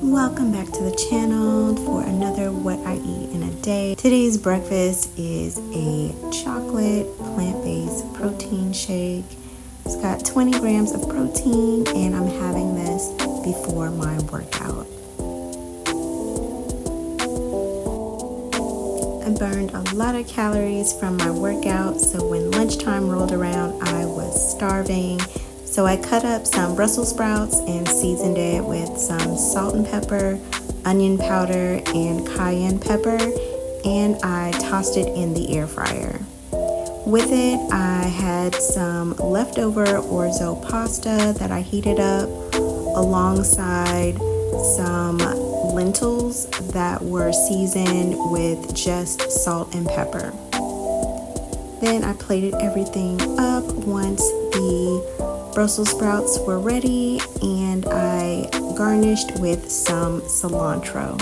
Welcome back to the channel for another What I Eat in a Day. Today's breakfast is a chocolate plant-based protein shake. It's got 20 grams of protein and I'm having this before my workout. I burned a lot of calories from my workout, so when lunchtime rolled around, I was starving. So I cut up some Brussels sprouts and seasoned it with some salt and pepper, onion powder, and cayenne pepper, and I tossed it in the air fryer. With it, I had some leftover orzo pasta that I heated up alongside some lentils that were seasoned with just salt and pepper. Then I plated everything up once the Brussels sprouts were ready, and I garnished with some cilantro.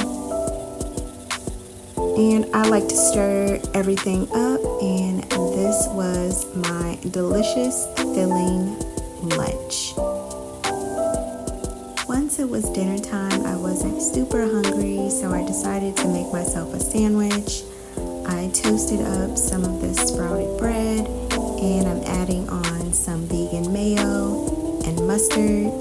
And I like to stir everything up, and this was my delicious filling lunch. Once it was dinner time, I wasn't super hungry, so I decided to make myself a sandwich. I toasted up some of this sprouted bread, and I'm adding on some vegan mayo and mustard.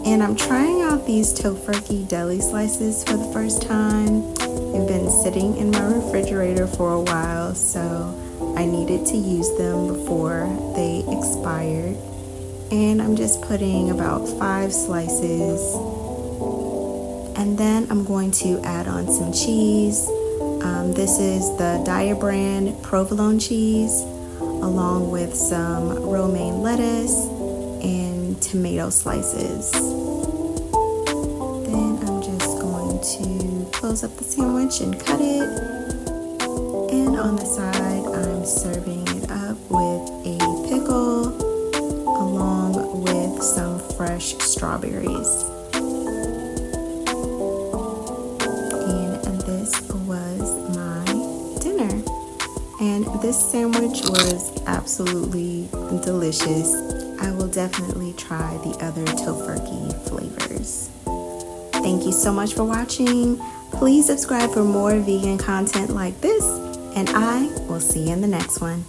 And I'm trying out these tofurkey deli slices for the first time. They've been sitting in my refrigerator for a while, so I needed to use them before they expired. And I'm just putting about 5 slices. And then I'm going to add on some cheese. This is the Daiya brand provolone cheese, along with some romaine lettuce and tomato slices. Then I'm just going to close up the sandwich and cut it. And on the side, I'm serving it up with a pickle along with some fresh strawberries. And this was my dinner. And this sandwich was absolutely delicious. I will definitely try the other tofurkey flavors. Thank you so much for watching. Please subscribe for more vegan content like this, and I will see you in the next one.